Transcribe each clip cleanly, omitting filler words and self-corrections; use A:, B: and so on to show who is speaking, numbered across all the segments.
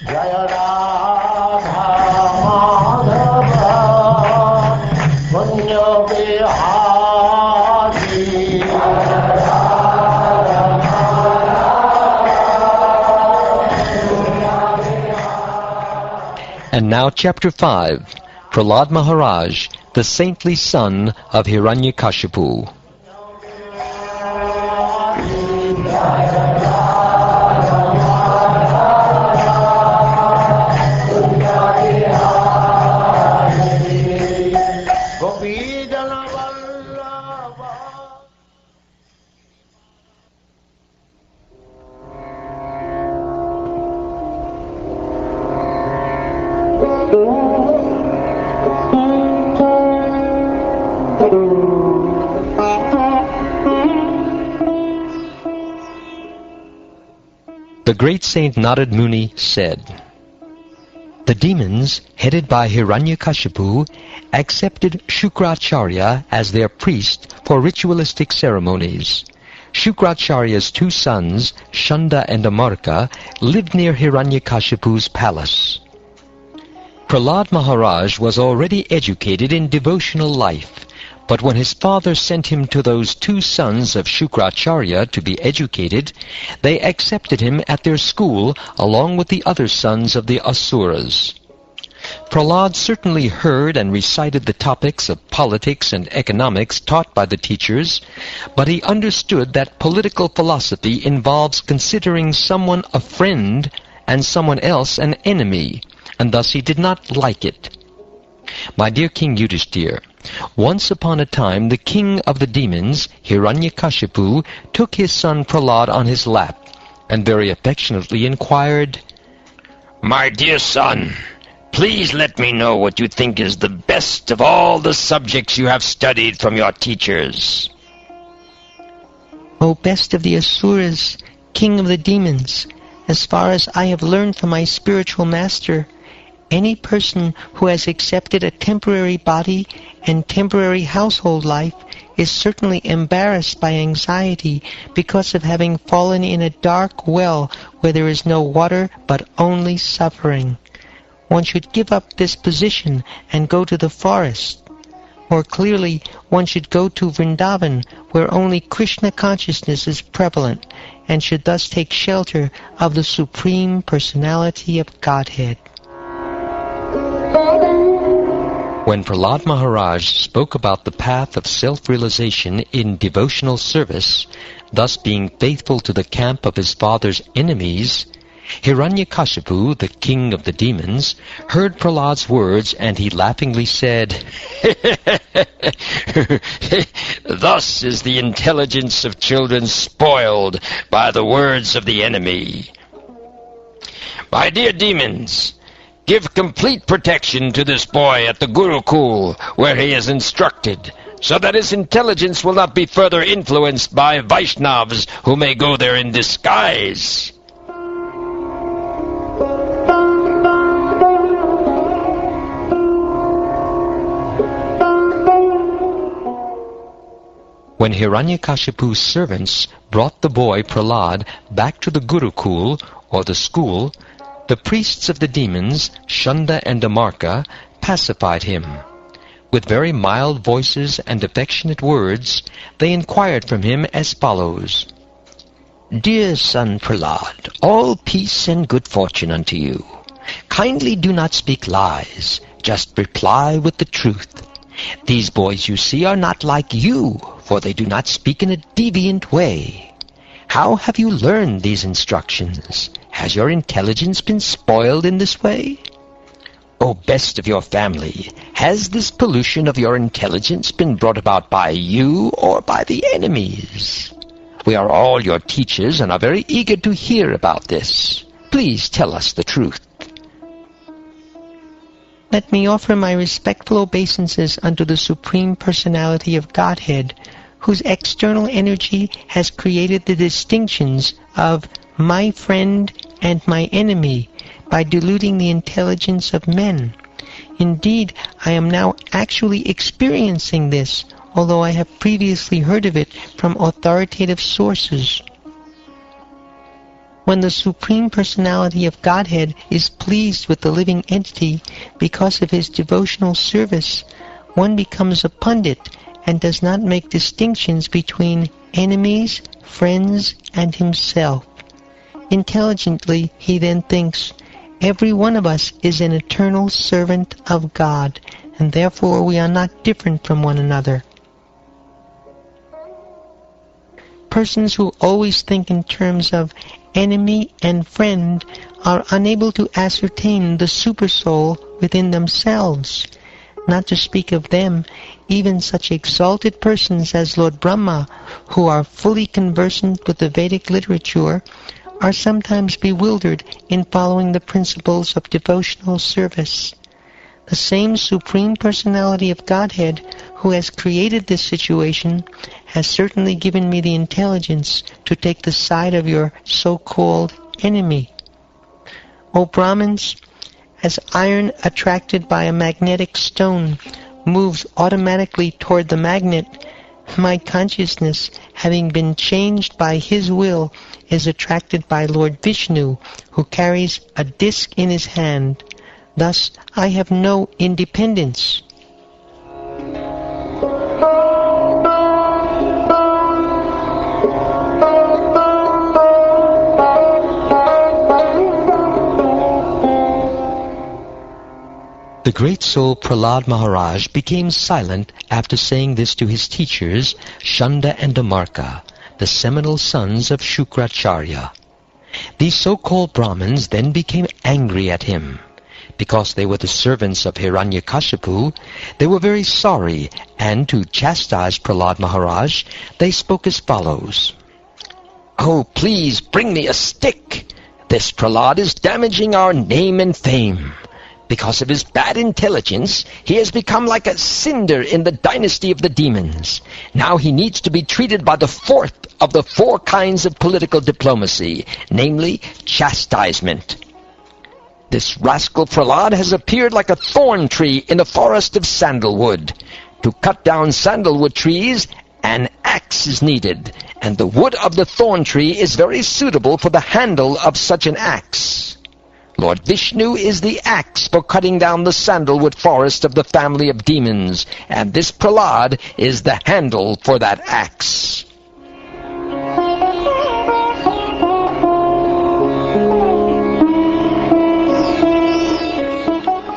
A: Jaya Radha Madhava Punya Bihari.
B: And now Chapter 5, Prahlad Maharaj, the saintly son of Hiranyakashipu. The great Saint Narad Muni said, "The demons, headed by Hiranyakashipu, accepted Shukracharya as their priest for ritualistic ceremonies. Shukracharya's two sons, Shanda and Amarka, lived near Hiranyakashipu's palace. Prahlad Maharaj was already educated in devotional life, but when his father sent him to those two sons of Shukracharya to be educated, they accepted him at their school along with the other sons of the Asuras. Prahlad certainly heard and recited the topics of politics and economics taught by the teachers, but he understood that political philosophy involves considering someone a friend and someone else an enemy, and thus he did not like it. My dear King Yudhishthir, once upon a time the king of the demons, Hiranyakashipu, took his son Prahlad on his lap, and very affectionately inquired, 'My dear son, please let me know what you think is the best of all the subjects you have studied from your teachers.'
C: 'O best of the Asuras, king of the demons, as far as I have learned from my spiritual master, any person who has accepted a temporary body and temporary household life is certainly embarrassed by anxiety because of having fallen in a dark well where there is no water but only suffering. One should give up this position and go to the forest. More clearly, one should go to Vrindavan, where only Krishna consciousness is prevalent, and should thus take shelter of the Supreme Personality of Godhead."
B: When Prahlad Maharaj spoke about the path of self-realization in devotional service, thus being faithful to the camp of his father's enemies, Hiranyakashipu, the king of the demons, heard Prahlad's words, and he laughingly said, "Thus is the intelligence of children spoiled by the words of the enemy. My dear demons, give complete protection to this boy at the Gurukul, where he is instructed, so that his intelligence will not be further influenced by Vaishnavas who may go there in disguise." When Hiranyakashipu's servants brought the boy Prahlad back to the Gurukul, or the school, the priests of the demons, Shanda and Amarka, pacified him. With very mild voices and affectionate words, they inquired from him as follows: "Dear son Prahlad, all peace and good fortune unto you. Kindly do not speak lies, just reply with the truth. These boys you see are not like you, for they do not speak in a deviant way. How have you learned these instructions? Has your intelligence been spoiled in this way? O best of your family, has this pollution of your intelligence been brought about by you or by the enemies? We are all your teachers and are very eager to hear about this. Please tell us the truth."
C: Let me offer my respectful obeisances unto the Supreme Personality of Godhead, whose external energy has created the distinctions of my friend and my enemy by diluting the intelligence of men. Indeed, I am now actually experiencing this, although I have previously heard of it from authoritative sources. When the Supreme Personality of Godhead is pleased with the living entity because of his devotional service, one becomes a pundit and does not make distinctions between enemies, friends, and himself. Intelligently, he then thinks, every one of us is an eternal servant of God, and therefore we are not different from one another. Persons who always think in terms of enemy and friend are unable to ascertain the supersoul within themselves. Not to speak of them, even such exalted persons as Lord Brahma, who are fully conversant with the Vedic literature, are sometimes bewildered in following the principles of devotional service. The same Supreme Personality of Godhead who has created this situation has certainly given me the intelligence to take the side of your so-called enemy. O Brahmins, as iron attracted by a magnetic stone moves automatically toward the magnet, my consciousness, having been changed by his will, is attracted by Lord Vishnu, who carries a disc in his hand. Thus, I have no independence.
B: The great soul Prahlad Maharaj became silent after saying this to his teachers, Shanda and Damarka, the seminal sons of Shukracharya. These so-called Brahmins then became angry at him. Because they were the servants of Hiranyakashipu, they were very sorry, and to chastise Prahlad Maharaj, they spoke as follows. "Oh, please bring me a stick. This Prahlad is damaging our name and fame. Because of his bad intelligence, he has become like a cinder in the dynasty of the demons. Now he needs to be treated by the fourth of the 4 kinds of political diplomacy, namely chastisement. This rascal Prahlad has appeared like a thorn tree in a forest of sandalwood. To cut down sandalwood trees, an axe is needed, and the wood of the thorn tree is very suitable for the handle of such an axe. Lord Vishnu is the axe for cutting down the sandalwood forest of the family of demons, and this Prahlad is the handle for that axe."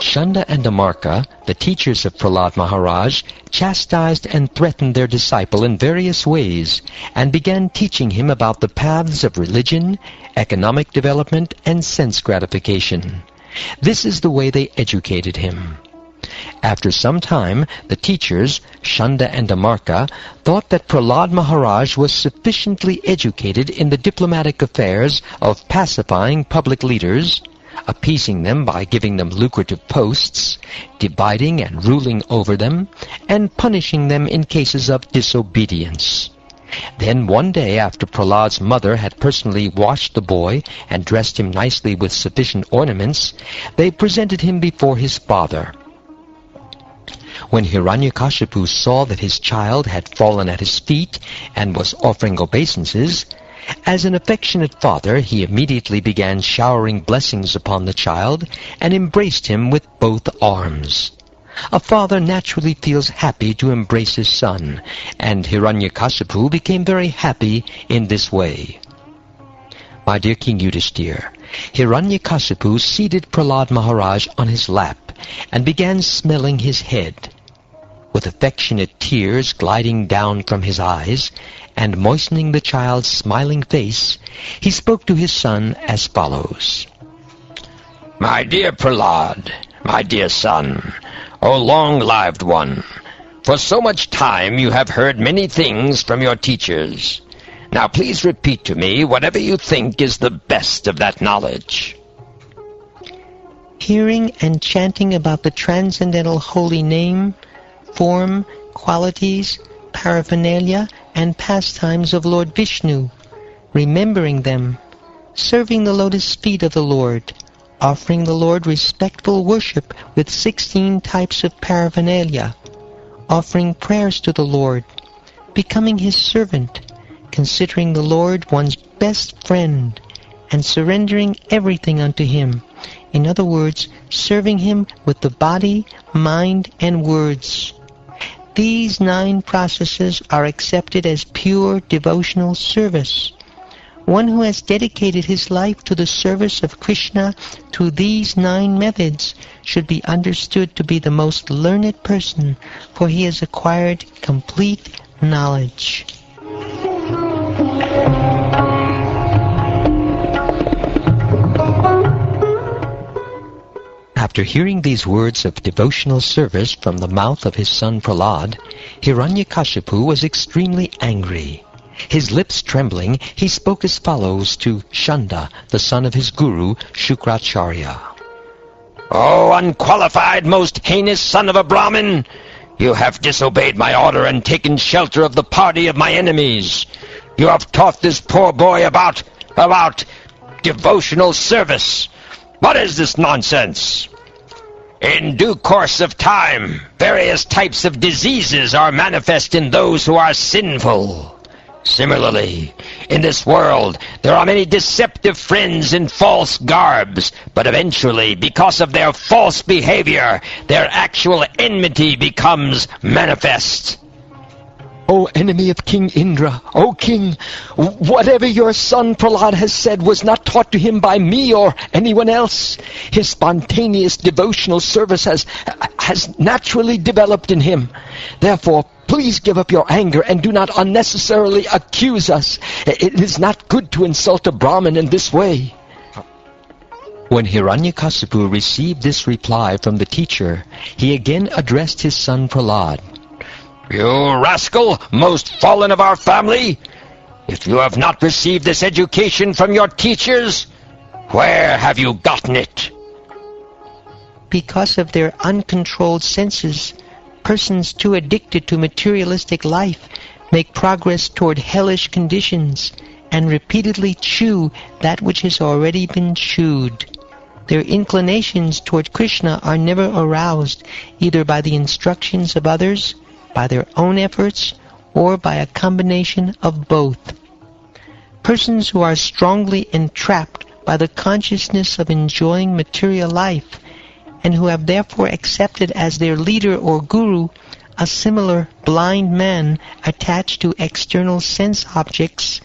B: Shanda and Damarka, the teachers of Prahlad Maharaj, chastised and threatened their disciple in various ways, and began teaching him about the paths of religion, economic development, and sense gratification. This is the way they educated him. After some time, the teachers, Shanda and Damarka, thought that Prahlad Maharaj was sufficiently educated in the diplomatic affairs of pacifying public leaders, appeasing them by giving them lucrative posts, dividing and ruling over them, and punishing them in cases of disobedience. Then one day, after Prahlad's mother had personally washed the boy and dressed him nicely with sufficient ornaments, they presented him before his father. When Hiranyakashipu saw that his child had fallen at his feet and was offering obeisances, as an affectionate father, he immediately began showering blessings upon the child and embraced him with both arms. A father naturally feels happy to embrace his son, and Hiranyakashipu became very happy in this way. My dear King Yudhishthira, Hiranyakashipu seated Prahlad Maharaj on his lap and began smelling his head. With affectionate tears gliding down from his eyes, and moistening the child's smiling face, he spoke to his son as follows. "My dear Prahlad, my dear son, O long-lived one, for so much time you have heard many things from your teachers. Now please repeat to me whatever you think is the best of that knowledge."
C: Hearing and chanting about the transcendental holy name, form, qualities, paraphernalia, and pastimes of Lord Vishnu, remembering them, serving the lotus feet of the Lord, offering the Lord respectful worship with 16 types of paraphernalia, offering prayers to the Lord, becoming his servant, considering the Lord one's best friend, and surrendering everything unto him. In other words, serving him with the body, mind, and words. These 9 processes are accepted as pure devotional service. One who has dedicated his life to the service of Krishna through these 9 methods should be understood to be the most learned person, for he has acquired complete knowledge.
B: After hearing these words of devotional service from the mouth of his son Prahlad, Hiranyakashipu was extremely angry. His lips trembling, he spoke as follows to Shanda, the son of his guru, Shukracharya.
D: O unqualified, most heinous son of a Brahmin! You have disobeyed my order and taken shelter of the party of my enemies. You have taught this poor boy about devotional service. What is this nonsense? In due course of time, various types of diseases are manifest in those who are sinful. Similarly, in this world, there are many deceptive friends in false garbs, but eventually, because of their false behavior, their actual enmity becomes manifest.
B: O enemy of King Indra, O king, whatever your son Prahlad has said was not taught to him by me or anyone else. His spontaneous devotional service has naturally developed in him. Therefore, please give up your anger and do not unnecessarily accuse us. It is not good to insult a Brahmin in this way. When Hiranyakasipu received this reply from the teacher, he again addressed his son Prahlad.
D: You rascal, most fallen of our family! If you have not received this education from your teachers, where have you gotten it?
C: Because of their uncontrolled senses, persons too addicted to materialistic life make progress toward hellish conditions and repeatedly chew that which has already been chewed. Their inclinations toward Krishna are never aroused, either by the instructions of others, by their own efforts, or by a combination of both. Persons who are strongly entrapped by the consciousness of enjoying material life, and who have therefore accepted as their leader or guru a similar blind man attached to external sense objects,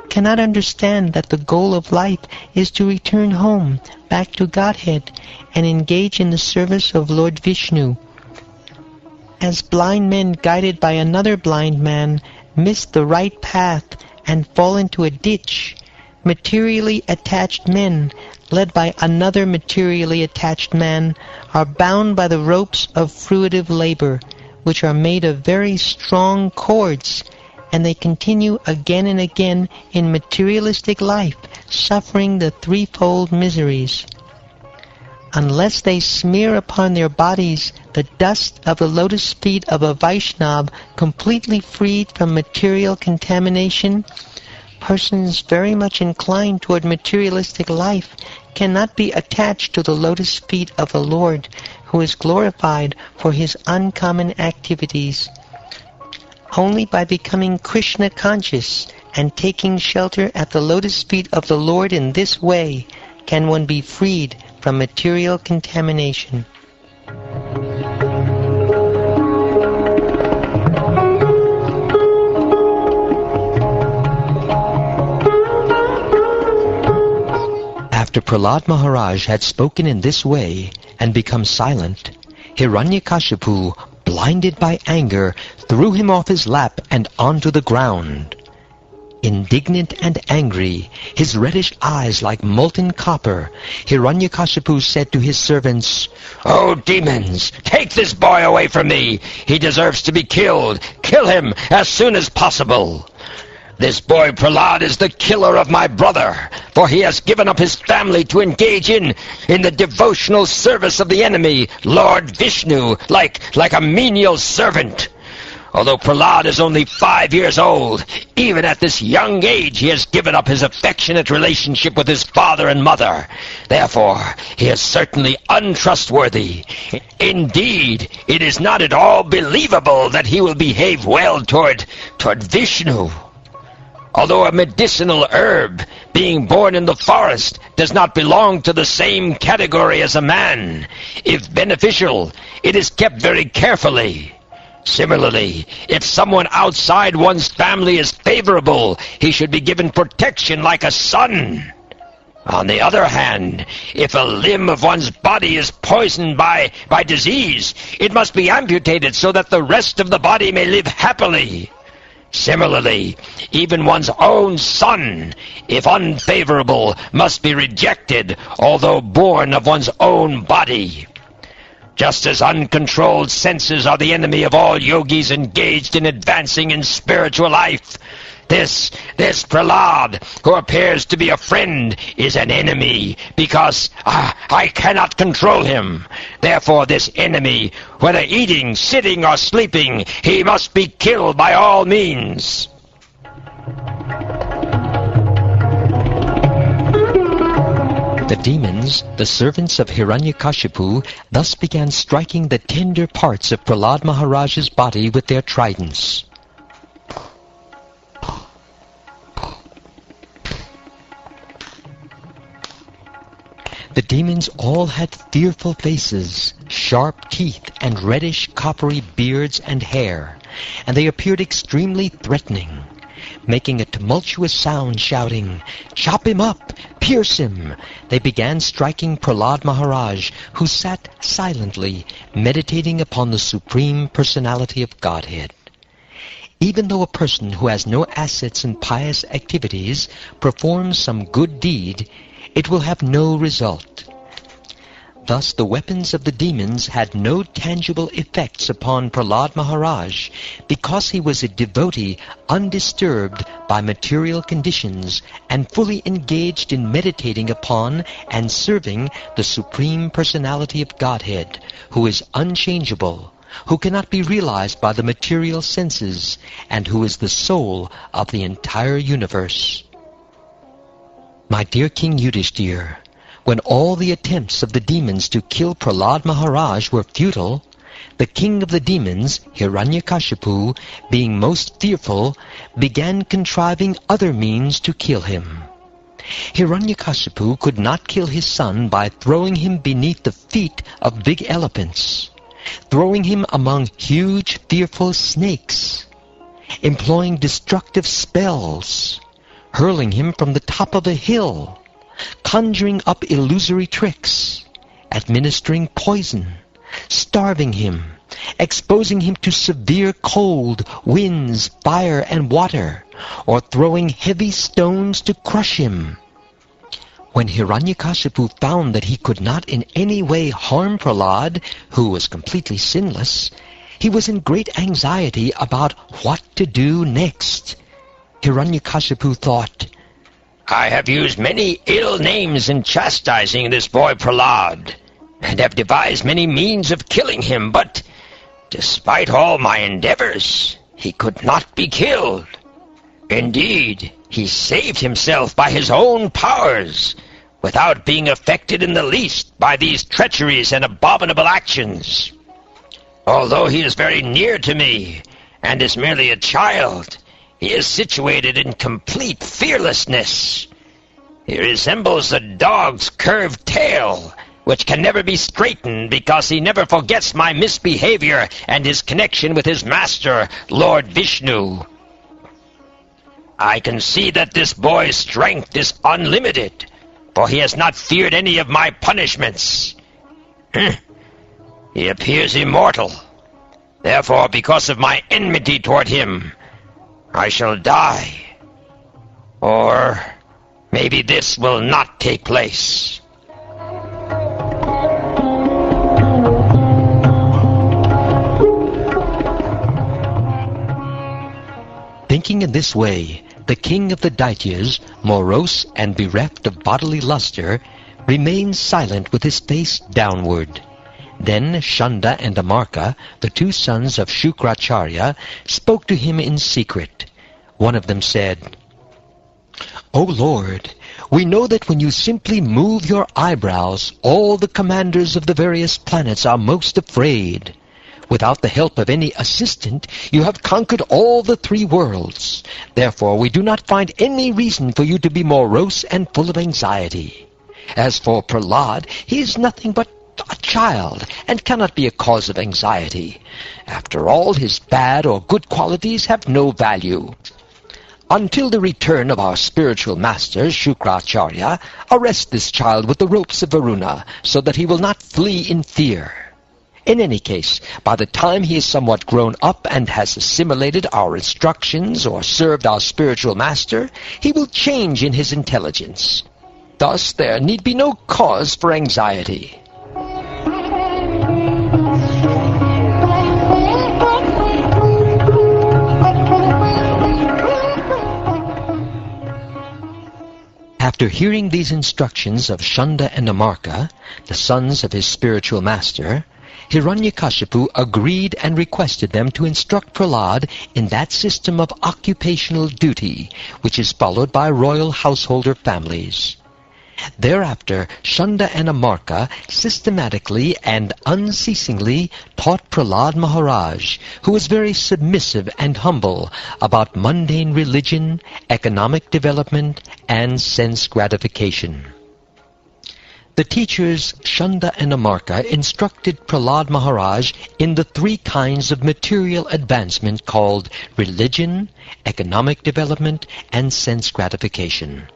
C: cannot understand that the goal of life is to return home, back to Godhead, and engage in the service of Lord Vishnu. As blind men guided by another blind man miss the right path and fall into a ditch, materially attached men, led by another materially attached man, are bound by the ropes of fruitive labor, which are made of very strong cords, and they continue again and again in materialistic life, suffering the threefold miseries. Unless they smear upon their bodies the dust of the lotus feet of a Vaishnava completely freed from material contamination, persons very much inclined toward materialistic life cannot be attached to the lotus feet of the Lord, who is glorified for his uncommon activities. Only by becoming Krishna conscious and taking shelter at the lotus feet of the Lord in this way can one be freed from material contamination.
B: After Prahlad Maharaj had spoken in this way and become silent, Hiranyakashipu, blinded by anger, threw him off his lap and onto the ground. Indignant and angry, his reddish eyes like molten copper, Hiranyakashipu said to his servants,
D: "O demons, take this boy away from me! He deserves to be killed! Kill him as soon as possible! This boy Prahlad is the killer of my brother, for he has given up his family to engage in the devotional service of the enemy, Lord Vishnu, like a menial servant. Although Prahlad is only 5 years old, even at this young age he has given up his affectionate relationship with his father and mother. Therefore, he is certainly untrustworthy. Indeed, it is not at all believable that he will behave well toward Vishnu. Although a medicinal herb being born in the forest, does not belong to the same category as a man. If beneficial, it is kept very carefully. Similarly, if someone outside one's family is favorable, he should be given protection like a son. On the other hand, if a limb of one's body is poisoned by disease, it must be amputated so that the rest of the body may live happily. Similarly, even one's own son, if unfavorable, must be rejected, although born of one's own body. Just as uncontrolled senses are the enemy of all yogis engaged in advancing in spiritual life, this Prahlad, who appears to be a friend, is an enemy, because I cannot control him. Therefore this enemy, whether eating, sitting, or sleeping, he must be killed by all means.
B: The demons, the servants of Hiranyakashipu, thus began striking the tender parts of Prahlad Maharaj's body with their tridents. The demons all had fearful faces, sharp teeth, and reddish coppery beards and hair, and they appeared extremely threatening, making a tumultuous sound, shouting, "Chop him up! Pierce him!" They began striking Prahlad Maharaj, who sat silently, meditating upon the Supreme Personality of Godhead. Even though a person who has no assets in pious activities performs some good deed, it will have no result. Thus the weapons of the demons had no tangible effects upon Prahlad Maharaj, because he was a devotee undisturbed by material conditions and fully engaged in meditating upon and serving the Supreme Personality of Godhead, who is unchangeable, who cannot be realized by the material senses, and who is the soul of the entire universe. My dear King Yudhishthir, when all the attempts of the demons to kill Prahlad Maharaj were futile, the king of the demons, Hiranyakashipu, being most fearful, began contriving other means to kill him. Hiranyakashipu could not kill his son by throwing him beneath the feet of big elephants, throwing him among huge, fearful snakes, employing destructive spells, hurling him from the top of a hill, conjuring up illusory tricks, administering poison, starving him, exposing him to severe cold, winds, fire, and water, or throwing heavy stones to crush him. When Hiranyakashipu found that he could not in any way harm Prahlad, who was completely sinless, he was in great anxiety about what to do next. Hiranyakashipu thought,
D: I have used many ill names in chastising this boy Prahlad, and have devised many means of killing him, but despite all my endeavors, he could not be killed. Indeed, he saved himself by his own powers, without being affected in the least by these treacheries and abominable actions. Although he is very near to me, and is merely a child, he is situated in complete fearlessness. He resembles a dog's curved tail, which can never be straightened because he never forgets my misbehavior and his connection with his master, Lord Vishnu. I can see that this boy's strength is unlimited, for he has not feared any of my punishments. He appears immortal. Therefore, because of my enmity toward him, I shall die. Or maybe this will not take place.
B: Thinking in this way, the king of the Daityas, morose and bereft of bodily luster, remained silent with his face downward. Then Shanda and Amarka, the two sons of Shukracharya, spoke to him in secret. One of them said, "O Lord, we know that when you simply move your eyebrows, all the commanders of the various planets are most afraid. Without the help of any assistant, you have conquered all the 3 worlds. Therefore, we do not find any reason for you to be morose and full of anxiety. As for Prahlad, he is nothing but a child, and cannot be a cause of anxiety. After all, his bad or good qualities have no value. Until the return of our spiritual master, Shukracharya, arrest this child with the ropes of Varuna, so that he will not flee in fear. In any case, by the time he is somewhat grown up and has assimilated our instructions or served our spiritual master, he will change in his intelligence. Thus, there need be no cause for anxiety. After hearing these instructions of Shunda and Amarka, the sons of his spiritual master, Hiranyakashipu agreed and requested them to instruct Prahlad in that system of occupational duty which is followed by royal householder families. Thereafter, Shunda and Amarka systematically and unceasingly taught Prahlad Maharaj, who was very submissive and humble, about mundane religion, economic development, and sense gratification. The teachers Shunda and Amarka instructed Prahlad Maharaj in the 3 kinds of material advancement called religion, economic development, and sense gratification.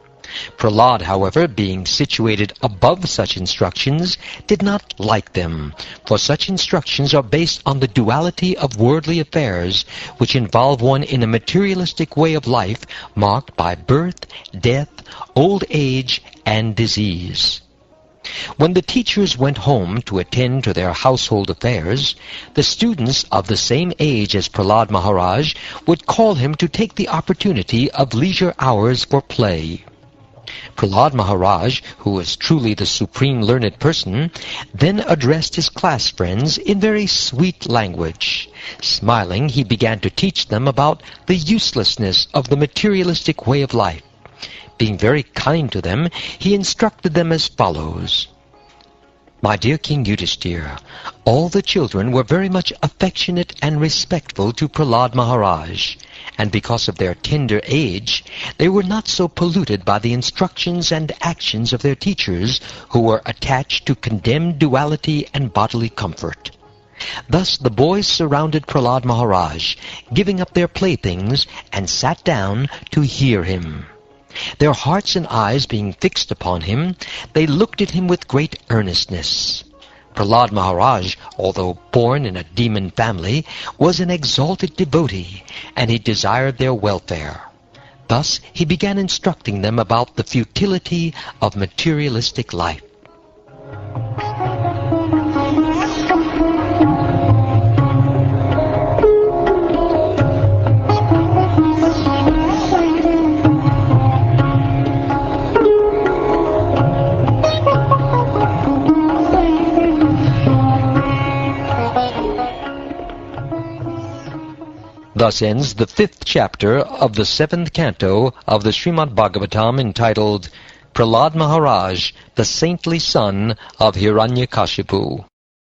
B: Prahlad, however, being situated above such instructions, did not like them, for such instructions are based on the duality of worldly affairs, which involve one in a materialistic way of life marked by birth, death, old age, and disease. When the teachers went home to attend to their household affairs, the students of the same age as Prahlad Maharaj would call him to take the opportunity of leisure hours for play. Prahlad Maharaj, who was truly the supreme learned person, then addressed his class friends in very sweet language. Smiling, he began to teach them about the uselessness of the materialistic way of life. Being very kind to them, he instructed them as follows. My dear King Yudhishthira, all the children were very much affectionate and respectful to Prahlad Maharaj, and because of their tender age, they were not so polluted by the instructions and actions of their teachers, who were attached to condemned duality and bodily comfort. Thus the boys surrounded Prahlad Maharaj, giving up their playthings, and sat down to hear him. Their hearts and eyes being fixed upon him, they looked at him with great earnestness. Prahlad Maharaj, although born in a demon family, was an exalted devotee, and he desired their welfare. Thus he began instructing them about the futility of materialistic life. Thus ends the 5th chapter of the 7th canto of the Srimad Bhagavatam, entitled Prahlad Maharaj, the saintly son of Hiranyakashipu.